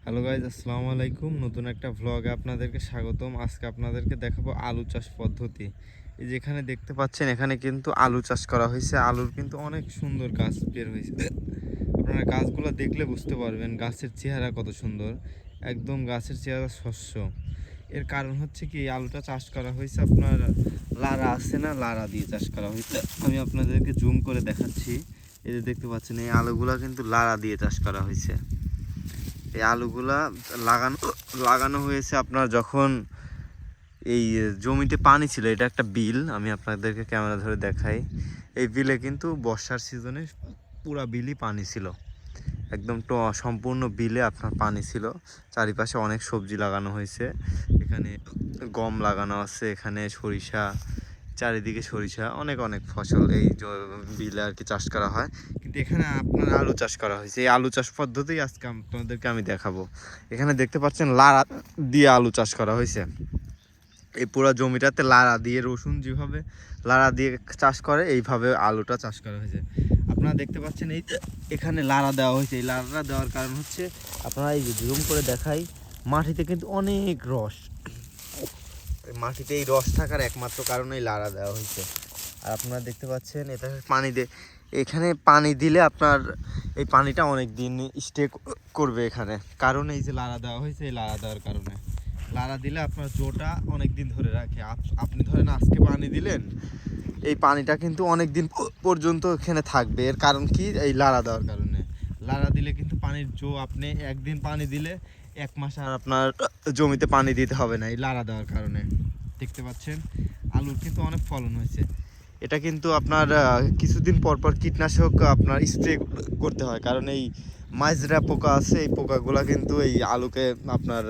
Hello guys, আসসালামু আলাইকুম। নতুন একটা ভ্লগে আপনাদেরকে স্বাগতম। আজকে আপনাদেরকে দেখাবো আলু চাষ পদ্ধতি। এই যেখানে দেখতে পাচ্ছেন, এখানে কিন্তু আলু চাষ করা হয়েছে। আলুর কিন্তু অনেক সুন্দর গাছ বের হয়েছে। আপনারা গাছগুলো দেখলে বুঝতে পারবেন গাছের চেহারা কত সুন্দর। একদম গাছের চেহারা শস্য। এর কারণ হচ্ছে কি, এই আলুটা চাষ করা হয়েছে আপনার লারা আছে না, লারা দিয়ে চাষ করা হয়েছে। আমি আপনাদেরকে জুম করে দেখাচ্ছি। এই যে দেখতে পাচ্ছেন, এই আলুগুলা কিন্তু লারা দিয়ে চাষ করা হয়েছে। এই আলুগুলা লাগানো লাগানো হয়েছে আপনার যখন এই জমিতে পানি ছিল। এটা একটা বিল, আমি আপনাদেরকে ক্যামেরা ধরে দেখাই। এই বিলে কিন্তু বর্ষার সিজনে পুরা বিলই পানি ছিল। একদম সম্পূর্ণ বিলে আপনার পানি ছিল। চারিপাশে অনেক সবজি লাগানো হয়েছে। এখানে গম লাগানো আছে, এখানে সরিষা, চারিদিকে সরিষা, অনেক অনেক ফসল এই বিলে আর কি চাষ করা হয়। কিন্তু এখানে আপনার আলু চাষ করা হয়েছে। এই আলু চাষ পদ্ধতি আজকে আপনাদেরকে আমি দেখাবো। এখানে দেখতে পাচ্ছেন লারা দিয়ে আলু চাষ করা হয়েছে। এই পুরো জমিটাতে লারা দিয়ে, রসুন যেভাবে লারা দিয়ে চাষ করে এইভাবে আলুটা চাষ করা হয়েছে। আপনারা দেখতে পাচ্ছেন এই এখানে লারা দেওয়া হয়েছে। এই লারা দেওয়ার কারণ হচ্ছে, আপনারা এই যে জুম করে দেখাই, মাটিতে কিন্তু অনেক রস। মাটিতে এই রস থাকার একমাত্র কারণেই লারা দেওয়া হয়েছে। আর আপনারা দেখতে পাচ্ছেন এটা পানি দিয়ে, এখানে পানি দিলে আপনার এই পানিটা অনেক দিন স্টে করবে এখানে। কারণ এই যে লারা দেওয়া হয়েছে, এই লারা দেওয়ার কারণে লারা দিলে আপনার জোটা অনেক দিন ধরে রাখে। আপনি ধরেন আজকে পানি দিলেন, এই পানিটা কিন্তু অনেক দিন পর্যন্ত এখানে থাকবে। এর কারণ কি, এই লারা দেওয়ার কারণে। লারা দিলে কিন্তু পানির জো, আপনি একদিন পানি দিলে 1 মাস আর আপনার জমিতে পানি দিতে হবে না, এই লারা দেওয়ার কারণে। দেখতে পাচ্ছেন আলুর কিন্তু অনেক ফলন হয়েছে। এটা কিন্তু আপনার কিছুদিন পর পর কীটনাশক আপনার স্প্রে করতে হয়, কারণ এই মাজরা পোকা আছে, এই পোকাগুলা কিন্তু এই আলুকে আপনার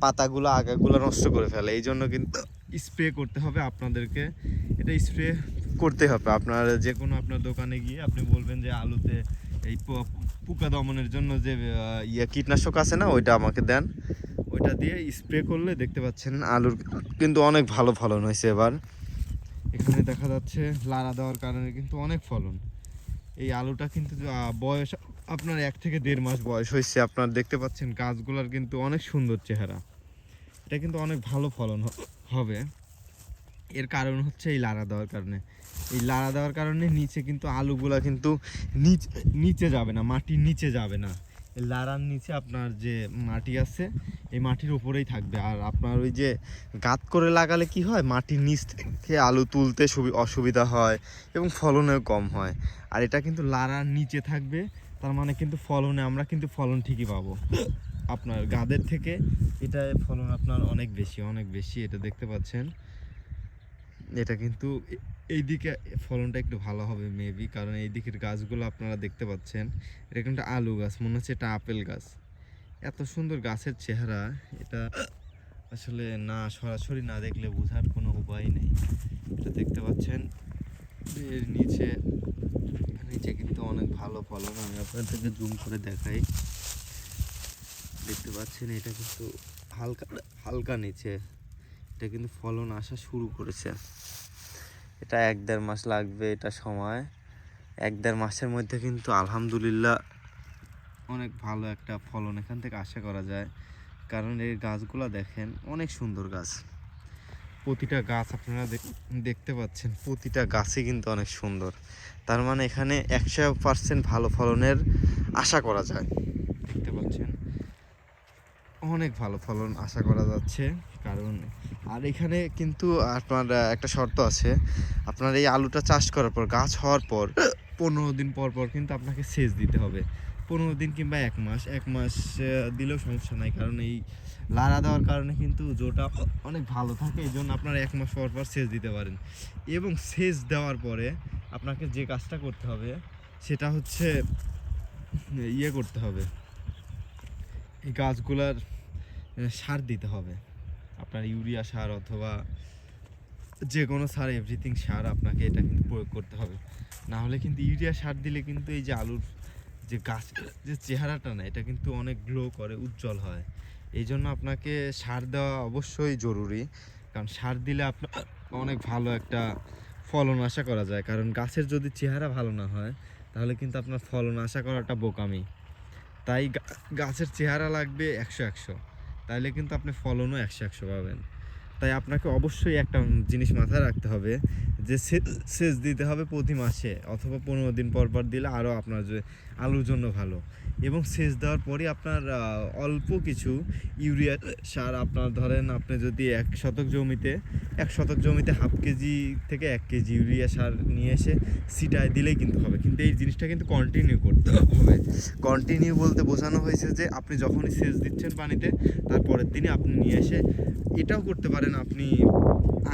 পাতাগুলো, আগাগুলো নষ্ট করে ফেলে। এই জন্য কিন্তু স্প্রে করতে হবে আপনাদেরকে। এটা স্প্রে করতে হবে আপনার যে কোনো আপনার দোকানে গিয়ে আপনি বলবেন যে আলুতে এই পোকা দমনের জন্য যে কীটনাশক আছে না, ওইটা আমাকে দেন। ওইটা দিয়ে স্প্রে করলে দেখতে পাচ্ছেন আলুর কিন্তু অনেক ভালো ফলন হয়েছে এবার। এখানে দেখা যাচ্ছে লারা দেওয়ার কারণে কিন্তু অনেক ফলন। এই আলুটা কিন্তু বয়স আপনার 1 থেকে 1.5 মাস বয়স হয়েছে। আপনার দেখতে পাচ্ছেন গাছগুলোর কিন্তু অনেক সুন্দর চেহারা। এটা কিন্তু অনেক ভালো ফলন হবে। এর কারণ হচ্ছে এই লারা দেওয়ার কারণে। এই লারা দেওয়ার কারণে নিচে কিন্তু আলুগুলা কিন্তু নিচে যাবে না, মাটির নিচে যাবে না। এই লারার নিচে আপনার যে মাটি আছে, এই মাটির উপরেই থাকবে। আর আপনার ওই যে গাঁত করে লাগালে কি হয়, মাটির নিচ থেকে আলু তুলতে অসুবিধা হয় এবং ফলনেও কম হয়। আর এটা কিন্তু লারার নিচে থাকবে, তার মানে কিন্তু ফলনে আমরা কিন্তু ফলন ঠিকই পাবো। আপনার গাদের থেকে এটা ফলন আপনার অনেক বেশি, অনেক বেশি। এটা দেখতে পাচ্ছেন, এটা কিন্তু এই দিকে ফলনটা একটু ভালো হবে মেবি, কারণ এই দিকের গাছগুলো আপনারা দেখতে পাচ্ছেন। এটা কিন্তু আলু গাছ, মনে হচ্ছে এটা আপেল গাছ। এত সুন্দর গাছের চেহারা, এটা আসলে না সরাসরি না দেখলে বোঝার কোনো উপায় নেই। এটা দেখতে পাচ্ছেন এর নিচে নিচে কিন্তু অনেক ভালো ফলন। আমি আপনাদেরকে জুম করে দেখাই। দেখতে পাচ্ছেন এটা কিন্তু হালকা হালকা নিচে, এটা কিন্তু ফলন আসা শুরু করেছে। এটা 1-1.5 মাস লাগবে, এটা সময়। 1-1.5 মাসের মধ্যে কিন্তু আলহামদুলিল্লাহ অনেক ভালো একটা ফলন এখান থেকে আশা করা যায়। কারণ এই গাছগুলো দেখেন অনেক সুন্দর গাছ। প্রতিটা গাছ আপনারা দেখতে পাচ্ছেন, প্রতিটা গাছই কিন্তু অনেক সুন্দর। তার মানে এখানে 100% ভালো ফলনের আশা করা যায়। দেখতে পাচ্ছেন অনেক ভালো ফলন আশা করা যাচ্ছে। কারণ আর এখানে কিন্তু আপনার একটা শর্ত আছে। আপনার এই আলুটা চাষ করার পর, গাছ হওয়ার পর 15 দিন পর পর কিন্তু আপনাকে সেচ দিতে হবে। 15 দিন কিংবা 1 মাস, 1 মাস দিলেও সমস্যা নাই। কারণ এই লারা দেওয়ার কারণে কিন্তু জোটা অনেক ভালো থাকে। এই জন্য আপনারা 1 মাস পর পর সেচ দিতে পারেন। এবং সেচ দেওয়ার পরে আপনাকে যে কাজটা করতে হবে সেটা হচ্ছে করতে হবে, এই গাছগুলার সার দিতে হবে। আপনার ইউরিয়া সার অথবা যে কোনো সার, এভরিথিং সার আপনাকে এটা কিন্তু প্রয়োগ করতে হবে। না হলে কিন্তু ইউরিয়া সার দিলে কিন্তু এই যে আলুর যে গাছ যে চেহারাটা না, এটা কিন্তু অনেক গ্লো করে, উজ্জ্বল হয়। এই জন্য আপনাকে সার দেওয়া অবশ্যই জরুরি। কারণ সার দিলে আপনার অনেক ভালো একটা ফলন আশা করা যায়। কারণ গাছের যদি চেহারা ভালো না হয়, তাহলে কিন্তু আপনার ফলন আশা করাটা বোকামি। তাই গাছের চেহারা লাগবে 100-100, তাইলে কিন্তু আপনি ফলনও 100-100 পাবেন। তাই আপনাকে অবশ্যই একটা জিনিস মাথায় রাখতে হবে যে সেচ দিতে হবে প্রতি মাসে অথবা 15 দিন পর পর দিলে আরও আপনার যে আলুর জন্য ভালো। এবং সেচ দেওয়ার পরই আপনার অল্প কিছু ইউরিয়া সার, আপনার ধরেন আপনি যদি 1 শতক জমিতে হাফ কেজি থেকে 1 কেজি ইউরিয়া সার নিয়ে এসে ছিটায় দিলেই কিন্তু হবে। কিন্তু এই জিনিসটা কিন্তু কন্টিনিউ করতে হবে। কন্টিনিউ বলতে বোঝানো হয়েছে যে আপনি যখনই সেচ দিচ্ছেন পানিতে, তার পরের দিনে আপনি নিয়ে এসে এটাও করতে পারেন, আপনি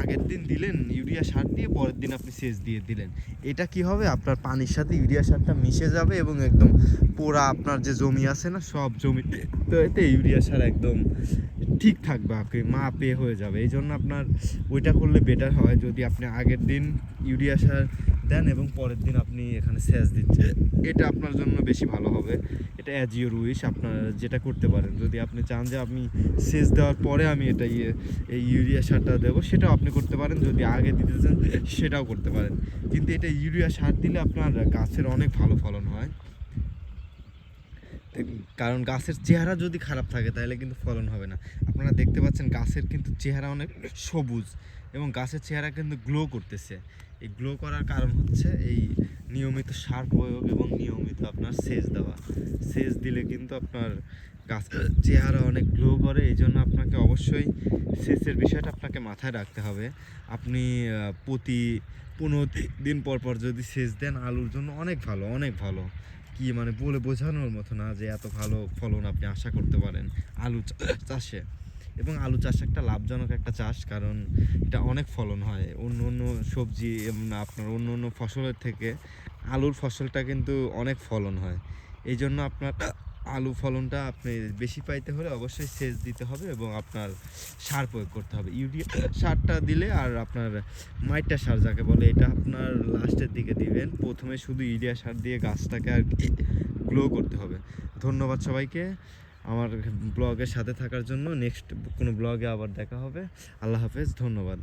আগের দিন দিলেন ইউরিয়া সার দিয়ে, পরের দিন আপনি সেচ দিয়ে দিলেন। এটা কি হবে, আপনার পানির সাথে ইউরিয়া সারটা মিশে যাবে এবং একদম পুরা আপনার যে জমি আছে না, সব জমিতে তো এতে ইউরিয়া সার একদম ঠিক থাকবে, আপনি মাপে হয়ে যাবে। এই জন্য আপনার ওইটা করলে বেটার হয়, যদি আপনি আগের দিন ইউরিয়া সার দেন এবং পরের দিন আপনি এখানে সেচ দিচ্ছেন, এটা আপনার জন্য বেশি ভালো হবে। এটা অ্যাজ ইউর উইশ, আপনার যেটা করতে পারেন। যদি আপনি চান যে আপনি সেচ দেওয়ার পরে আমি এটা এই ইউরিয়া সারটা দেবো, সেটাও আপনি করতে পারেন। যদি আগে দিতে চান সেটাও করতে পারেন। কিন্তু এটা ইউরিয়া সার দিলে আপনার গাছের অনেক ভালো ফলন হয়। কারণ গাছের চেহারা যদি খারাপ থাকে তাহলে কিন্তু ফলন হবে না। আপনারা দেখতে পাচ্ছেন গাছের কিন্তু চেহারা অনেক সবুজ এবং গাছের চেহারা কিন্তু গ্লো করতেছে। এই গ্লো করার কারণ হচ্ছে এই নিয়মিত সার প্রয়োগ এবং নিয়মিত আপনার সেচ দেওয়া। সেচ দিলে কিন্তু আপনার গাছের চেহারা অনেক গ্লো করে। এই জন্য আপনাকে অবশ্যই সেচের বিষয়টা আপনাকে মাথায় রাখতে হবে। আপনি প্রতি 15 দিন পর পর যদি সেচ দেন, আলুর জন্য অনেক ভালো, অনেক ভালো। কি মানে বলে বোঝানোর মতো না যে এত ভালো ফলন আপনি আশা করতে পারেন আলু চাষে। এবং আলু চাষ একটা লাভজনক একটা চাষ, কারণ এটা অনেক ফলন হয় অন্য অন্য সবজি আপনার অন্য অন্য ফসলের থেকে। আলুর ফসলটা কিন্তু অনেক ফলন হয়। এই জন্য আপনার আলু ফলনটা আপনি বেশি পাইতে হলে অবশ্যই সেচ দিতে হবে এবং আপনার সার প্রয়োগ করতে হবে। ইউরিয়া সারটা দিলে, আর আপনার মাইটটা সার যাকে বলে, এটা আপনার লাস্টের দিকে দিবেন। প্রথমে শুধু ইউরিয়া সার দিয়ে গাছটাকে আর গ্লো করতে হবে। ধন্যবাদ সবাইকে আমার ব্লগের সাথে থাকার জন্য। নেক্সট কোনো ব্লগে আবার দেখা হবে। আল্লাহ হাফেজ, ধন্যবাদ।